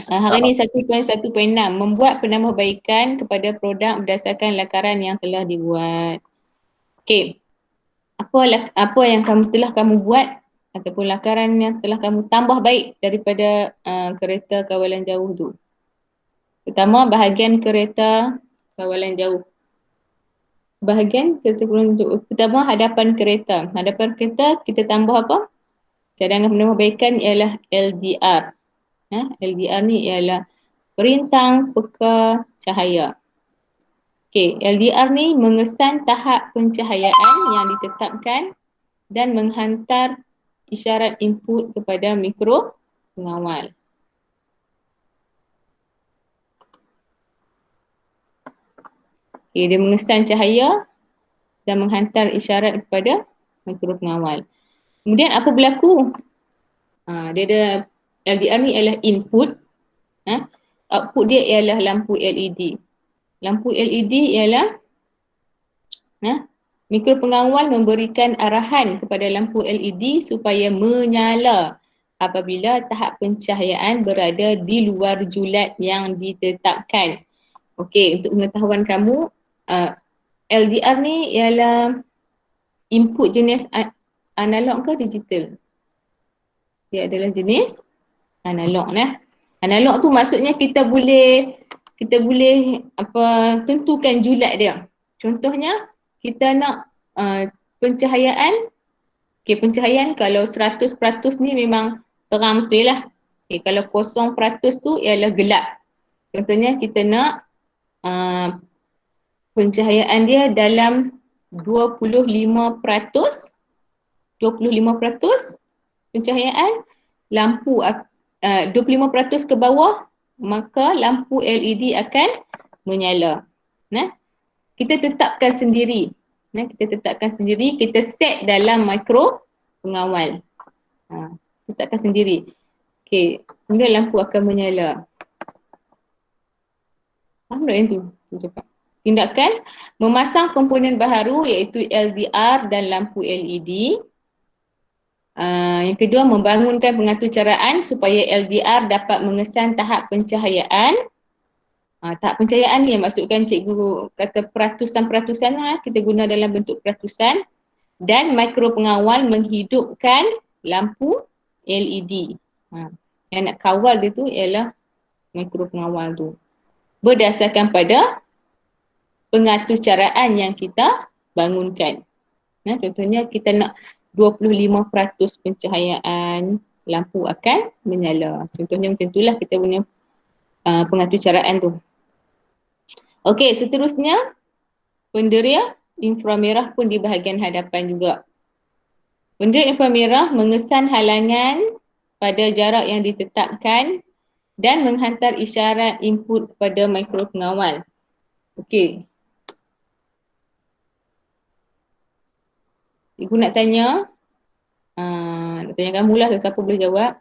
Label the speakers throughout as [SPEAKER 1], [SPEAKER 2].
[SPEAKER 1] Hari ini 1.1.6 membuat penambahbaikan kepada produk berdasarkan lakaran yang telah dibuat. Okey. Apa yang telah kamu buat ataupun lakaran yang telah kamu tambah baik daripada kereta kawalan jauh tu? Pertama, bahagian kereta kawalan jauh. Bahagian kereta kawalan jauh. Pertama, hadapan kereta. Hadapan kereta kita tambah apa? Cadangan penambahbaikan ialah LDR. LDR ni ialah perintang peka cahaya. Okey, LDR ni mengesan tahap pencahayaan yang ditetapkan dan menghantar isyarat input kepada mikro pengawal. Okey, dia mengesan cahaya dan menghantar isyarat kepada mikro pengawal. Kemudian apa berlaku? Dia ada LDR ni ialah input. Output dia ialah lampu LED. Lampu LED ialah mikro pengawal memberikan arahan kepada lampu LED supaya menyala apabila tahap pencahayaan berada di luar julat yang ditetapkan. Okey, untuk pengetahuan kamu, LDR ni ialah input jenis analog ke digital? Dia adalah jenis analog nah. Analog tu maksudnya kita boleh tentukan julat dia. Contohnya kita nak pencahayaan. Okey, pencahayaan kalau 100% ni memang terang betul lah. Okey, kalau 0% tu ialah gelap. Contohnya kita nak pencahayaan dia dalam 25% pencahayaan, lampu 25% ke bawah, maka lampu LED akan menyala. Kita tetapkan sendiri. Kita set dalam mikro pengawal. Tetapkan sendiri. Okey, kemudian lampu akan menyala. Faham tak yang tu? Tindakan memasang komponen baharu iaitu LDR dan lampu LED. Yang kedua, membangunkan pengaturcaraan supaya LDR dapat mengesan tahap pencahayaan. Tahap pencahayaan ni yang maksudkan cikgu kata peratusan-peratusan lah, kita guna dalam bentuk peratusan. Dan mikro pengawal menghidupkan lampu LED. Yang nak kawal dia tu ialah mikro pengawal tu. Berdasarkan pada pengaturcaraan yang kita bangunkan. Contohnya kita nak 25% pencahayaan, lampu akan menyala. Contohnya macam itulah kita punya pengaturcaraan tu. Okey, seterusnya penderia inframerah pun di bahagian hadapan juga. Penderia inframerah mengesan halangan pada jarak yang ditetapkan dan menghantar isyarat input kepada mikro pengawal. Okey. Ibu nak tanya kamu lah, siapa boleh jawab.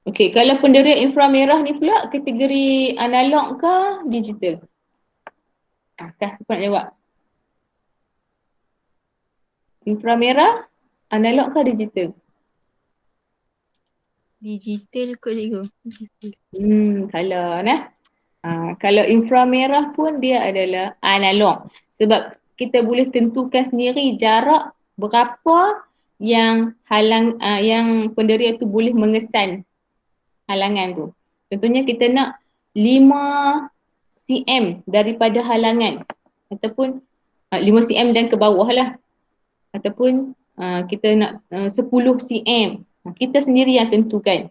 [SPEAKER 1] Okey, kalau penderia inframerah ni pula kategori analog ke digital? Siapa nak jawab? Inframerah, analog ke digital?
[SPEAKER 2] Digital kot cikgu.
[SPEAKER 1] Salah nah. Kalau inframerah pun dia adalah analog. Sebab kita boleh tentukan sendiri jarak berapa yang yang penderia tu boleh mengesan halangan tu. Contohnya kita nak 5 cm daripada halangan ataupun 5 cm dan ke bawah lah. Ataupun kita nak 10 cm. Kita sendiri yang tentukan.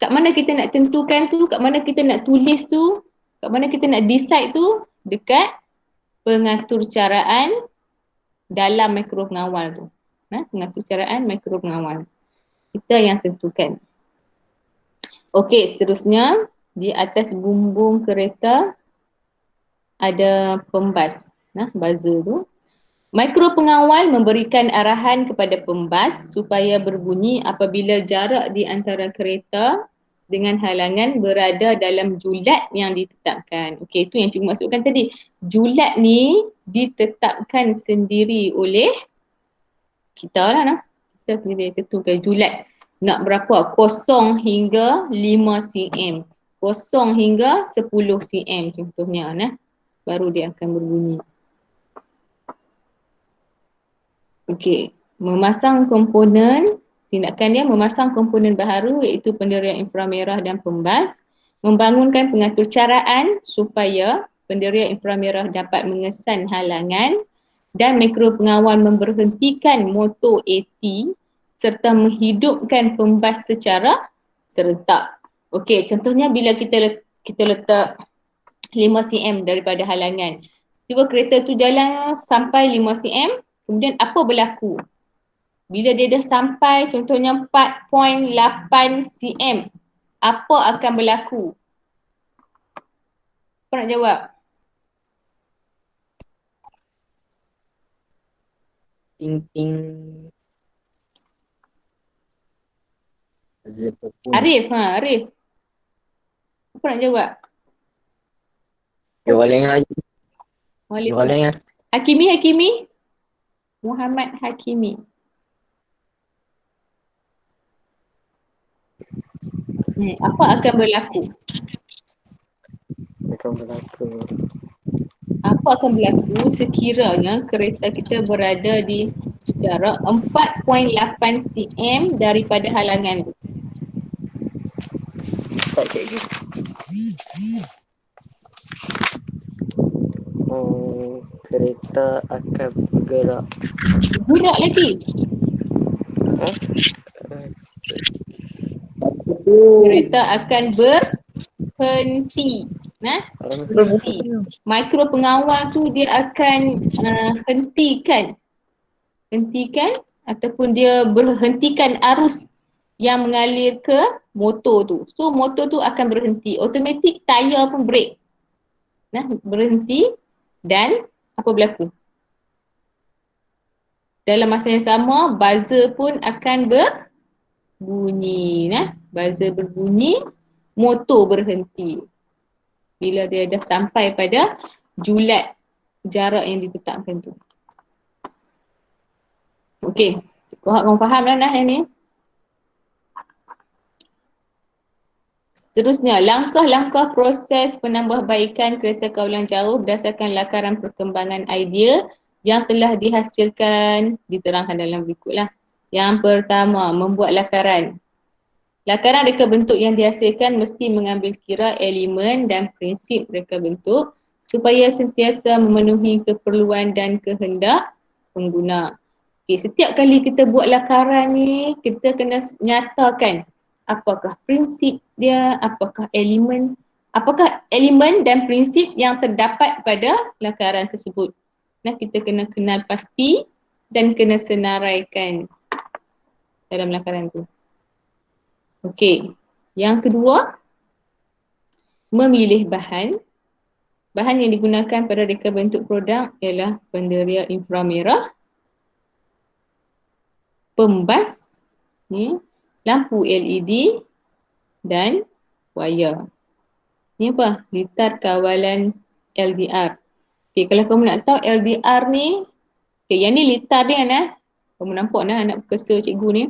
[SPEAKER 1] Kat mana kita nak tentukan tu, kat mana kita nak tulis tu, kat mana kita nak decide tu, dekat pengaturcaraan dalam mikro pengawal tu. Pengaturcaraan mikro pengawal. Kita yang tentukan. Okey, seterusnya di atas bumbung kereta ada pembas, buzzer tu. Mikro pengawal memberikan arahan kepada pembas supaya berbunyi apabila jarak di antara kereta dengan halangan berada dalam julat yang ditetapkan. Okey, itu yang cikgu maksudkan tadi. Julat ni ditetapkan sendiri oleh kita lah. Kita sendiri tentukan julat. Nak berapa? 0 hingga 5 cm. 0 hingga 10 cm contohnya nah. Baru dia akan berbunyi. Okey, memasang komponen, tindakan dia memasang komponen baharu iaitu penderian inframerah dan pembas, membangunkan pengatur caraan supaya penderian inframerah dapat mengesan halangan dan mikropengawal memberhentikan motor AT serta menghidupkan pembas secara serentak. Okey, contohnya bila kita letak 5 cm daripada halangan. Cuba kereta tu jalan sampai 5 cm, kemudian apa berlaku? Bila dia dah sampai contohnya 4.8 cm, apa akan berlaku? Apa nak jawab?
[SPEAKER 3] Ting.
[SPEAKER 1] Arif, Arif. Apa nak jawab?
[SPEAKER 3] Jualan lagi. Jualan ya.
[SPEAKER 1] Hakimi. Muhammad Hakimi. Apa akan berlaku? Apa akan berlaku sekiranya kereta kita berada di jarak 4.8 cm daripada halangan tu?
[SPEAKER 3] Tak cikgu. Kereta akan bergerak.
[SPEAKER 1] Budak lagi. Kereta akan berhenti. Nah, berhenti. Mikro pengawal tu dia akan hentikan ataupun dia berhentikan arus yang mengalir ke motor tu. So motor tu akan berhenti. Automatik tayar pun break. Nah, berhenti dan apa berlaku? Dalam masa yang sama, buzzer pun akan berbunyi. Nah, buzzer berbunyi, motor berhenti. Bila dia dah sampai pada julat jarak yang ditetapkan tu. Okey, kau kamu faham dah yang ni? Seterusnya, langkah-langkah proses penambahbaikan kereta kawalan jauh berdasarkan lakaran perkembangan idea yang telah dihasilkan diterangkan dalam berikutlah. Yang pertama, membuat lakaran. Lakaran reka bentuk yang dihasilkan mesti mengambil kira elemen dan prinsip reka bentuk supaya sentiasa memenuhi keperluan dan kehendak pengguna. Okay, setiap kali kita buat lakaran ni, kita kena nyatakan apakah prinsip dia, apakah elemen dan prinsip yang terdapat pada lakaran tersebut. Nah, kita kena kenal pasti dan kena senaraikan dalam lakaran tu. Okey, yang kedua, memilih bahan. Bahan yang digunakan pada reka bentuk produk ialah penderia inframerah, pembas, lampu LED dan wayar. Ni apa? Litar kawalan LDR. Okay, kalau kamu nak tahu LDR ni, okay, yang ni litar dia nah. Kamu nampak nah anak pekerja cikgu ni.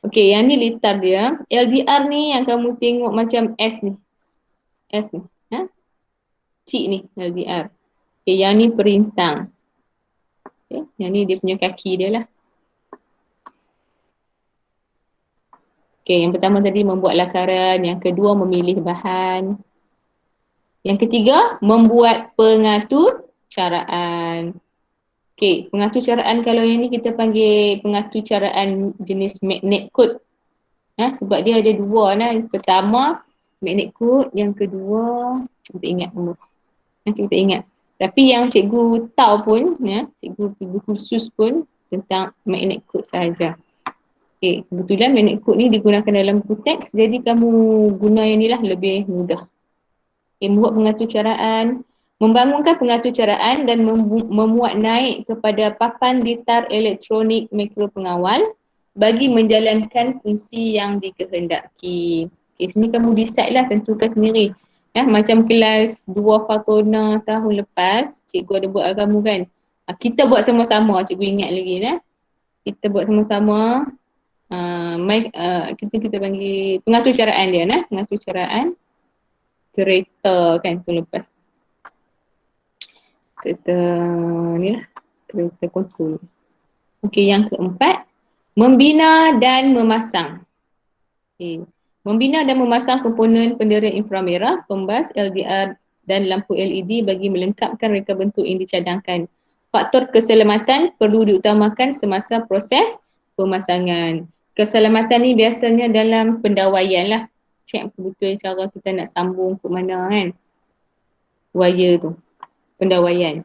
[SPEAKER 1] Okay, yang ni litar dia. LDR ni yang kamu tengok macam S ni. S ni. Cik ni LDR. Okay, yang ni perintang. Okay, yang ni dia punya kaki dia lah. Okay, yang pertama tadi membuat lakaran, yang kedua memilih bahan. Yang ketiga, membuat pengatur caraan. Okay, pengatur caraan kalau yang ni kita panggil pengatur caraan jenis magnet code. Sebab dia ada dua. Pertama, magnet code. Yang kedua, kita ingat dulu. Kita ingat. Tapi yang cikgu tahu pun, cikgu khusus pun tentang magnet code sahaja. Okay, kebetulan magnet code ni digunakan dalam buku teks, jadi kamu guna yang ni lah lebih mudah. Okay, membuat pengatur caraan, membangunkan pengatur caraan dan memuat naik kepada papan litar elektronik mikropengawal bagi menjalankan fungsi yang dikehendaki. Okay, sini kamu decide lah, tentukan sendiri. Macam kelas 2 Fakona tahun lepas, cikgu ada buat kamu kan. Kita buat sama-sama, cikgu ingat lagi. Kita buat sama-sama. kita panggil pengatur caraan dia nah, pengatur caraan kereta kan tu lepas. Kereta ni lah, kereta kontrol. Okey, yang keempat, membina dan memasang. Okay. Membina dan memasang komponen pendera inframerah, pembas, LDR dan lampu LED bagi melengkapkan reka bentuk yang dicadangkan. Faktor keselamatan perlu diutamakan semasa proses pemasangan. Keselamatan ni biasanya dalam pendawaian lah. Cek betul cara kita nak sambung ke mana kan. Wire tu. Pendawaian.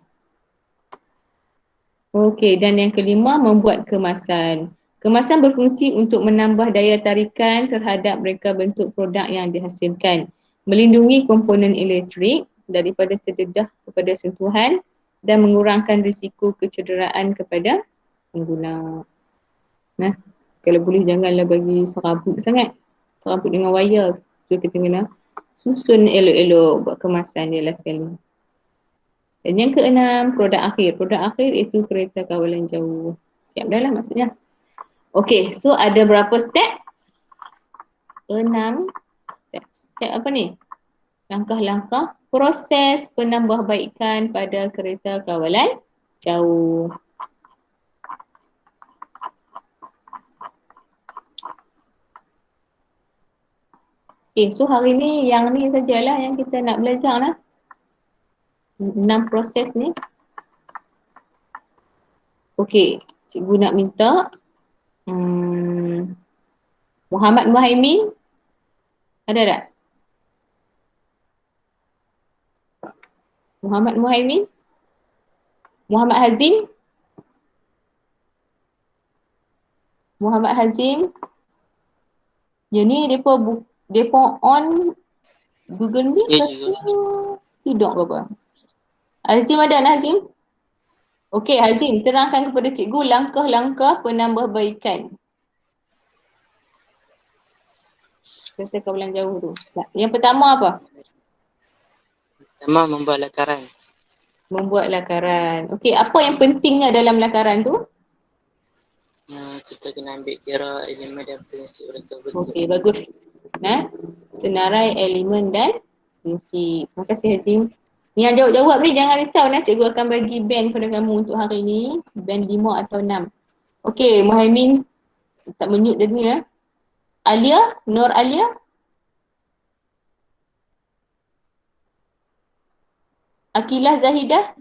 [SPEAKER 1] Okey, dan yang kelima, membuat kemasan. Kemasan berfungsi untuk menambah daya tarikan terhadap reka bentuk produk yang dihasilkan. Melindungi komponen elektrik daripada terdedah kepada sentuhan dan mengurangkan risiko kecederaan kepada pengguna. Nah, kalau boleh janganlah bagi serabut sangat. Serabut dengan wire. So kita kena susun elok-elok buat kemasan dia lah sekali. Dan yang keenam, produk akhir. Produk akhir itu kereta kawalan jauh. Siap dah lah maksudnya. Okey, so ada berapa step? 6 step. Step apa ni? Langkah-langkah proses penambahbaikan pada kereta kawalan jauh. Okay, so hari ni yang ni sajalah yang kita nak belajar lah. 6 proses ni. Okey, cikgu nak minta Muhammad Muhaimin ada tak? Muhammad Muhaimin? Muhammad Hazim? Muhammad Hazim? Yang ni depa on Google Meet ke tidak ke apa? Hazim ada tak Hazim? Okey Hazim, terangkan kepada cikgu langkah-langkah penambahbaikan kereta kawalan jauh tu. Yang pertama apa?
[SPEAKER 3] Pertama, membuat lakaran.
[SPEAKER 1] Membuat lakaran. Okey, apa yang pentingnya dalam lakaran tu?
[SPEAKER 3] Kita kena ambil kira elemen dan prinsip reka bentuk.
[SPEAKER 1] Okey, bagus. Senarai elemen dan prinsip. Terima kasih Hazim. Ni yang jawab-jawab ni jangan risau nah, cikgu akan bagi band pada kamu untuk hari ni. Band 5 atau 6. Okey, Muhaimin tak menyut tadi ya. Alia, Nur Alia. Akilah Zahidah.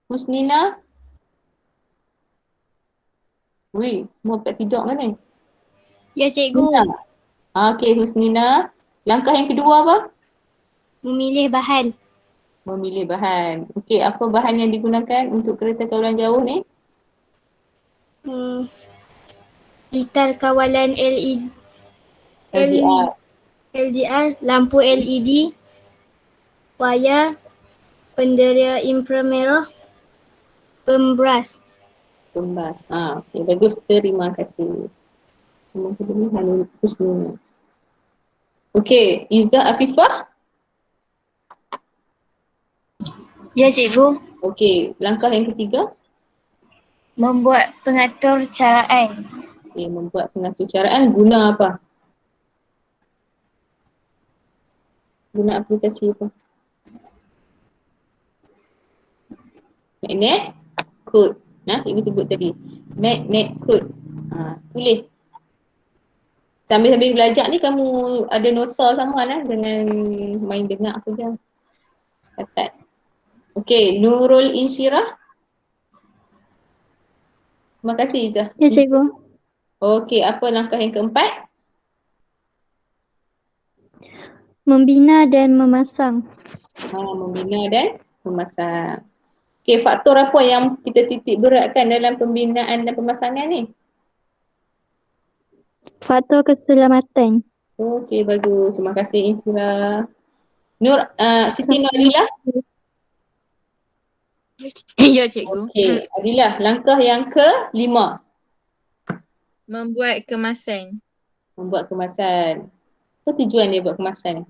[SPEAKER 1] Husnina. Wih, semua kat tidur kan ni?
[SPEAKER 2] Ya cikgu.
[SPEAKER 1] Okey Husnina. Langkah yang kedua apa?
[SPEAKER 2] Memilih bahan.
[SPEAKER 1] Memilih bahan. Okey, apa bahan yang digunakan untuk kereta kawalan jauh ni?
[SPEAKER 2] Litar kawalan LED.
[SPEAKER 1] LDR.
[SPEAKER 2] LDR, lampu LED, wayar, pendera inframerah, pembras.
[SPEAKER 1] Pembas. Okey, bagus. Terima kasih. Nama kedua ni Hanul Husnina. Okey, Izzah Afifah.
[SPEAKER 4] Ya cikgu,
[SPEAKER 1] Okey, langkah yang ketiga.
[SPEAKER 4] membuat pengatur caraan.
[SPEAKER 1] Okey, membuat pengatur caraan guna apa? Guna aplikasi apa? Magnet code. Cikgu sebut tadi. Magnet code. Tulis. Sambil-sambil belajar ni kamu ada nota sama dengan main dengar aku je. Catat. Okey, Nurul Insyirah. Terima kasih Izzah.
[SPEAKER 5] Ya cikgu.
[SPEAKER 1] Okey, apa langkah yang keempat?
[SPEAKER 5] Membina dan memasang.
[SPEAKER 1] Membina dan memasang. Okey, faktor apa yang kita titik beratkan dalam pembinaan dan pemasangan ni?
[SPEAKER 5] Faktor keselamatan.
[SPEAKER 1] Okey, bagus. Terima kasih Insyirah. Siti Nurila.
[SPEAKER 2] Ya cikgu.
[SPEAKER 1] Okey, Adilah, langkah yang ke-5.
[SPEAKER 2] Membuat kemasan.
[SPEAKER 1] Membuat kemasan. Apa tujuan dia buat kemasan ni?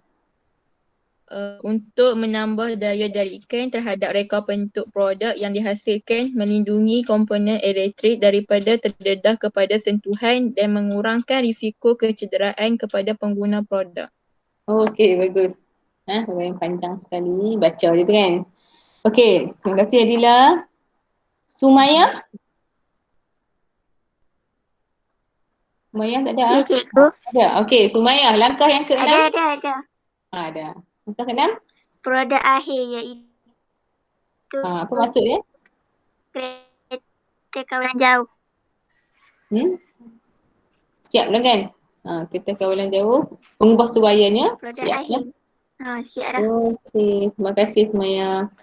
[SPEAKER 2] untuk menambah daya jarikan terhadap reka bentuk produk yang dihasilkan, melindungi komponen elektrik daripada terdedah kepada sentuhan dan mengurangkan risiko kecederaan kepada pengguna produk.
[SPEAKER 1] Okey, bagus. Yang panjang sekali baca dia tu kan. Okey, terima kasih Adila. Sumaya? Sumaya tak ada?
[SPEAKER 5] Ya, cikgu.
[SPEAKER 1] Ada. Okey, Sumaya, langkah yang ke-6.
[SPEAKER 5] Ada.
[SPEAKER 1] Ada. Langkah ke-6?
[SPEAKER 5] Produk akhir iaitu
[SPEAKER 1] Apa maksud dia?
[SPEAKER 5] kereta kawalan jauh.
[SPEAKER 1] Siap dah kan? Kita kawalan jauh. Pengubah suayanya.
[SPEAKER 5] Produk
[SPEAKER 1] Siap
[SPEAKER 5] akhir.
[SPEAKER 1] dah.
[SPEAKER 5] Siap dah.
[SPEAKER 1] Okey, terima kasih Sumaya.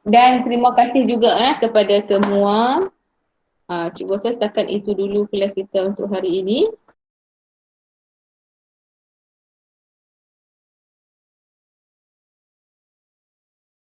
[SPEAKER 1] Dan terima kasih juga kepada semua. Cikgu rasa setakat itu dulu kelas kita untuk hari ini.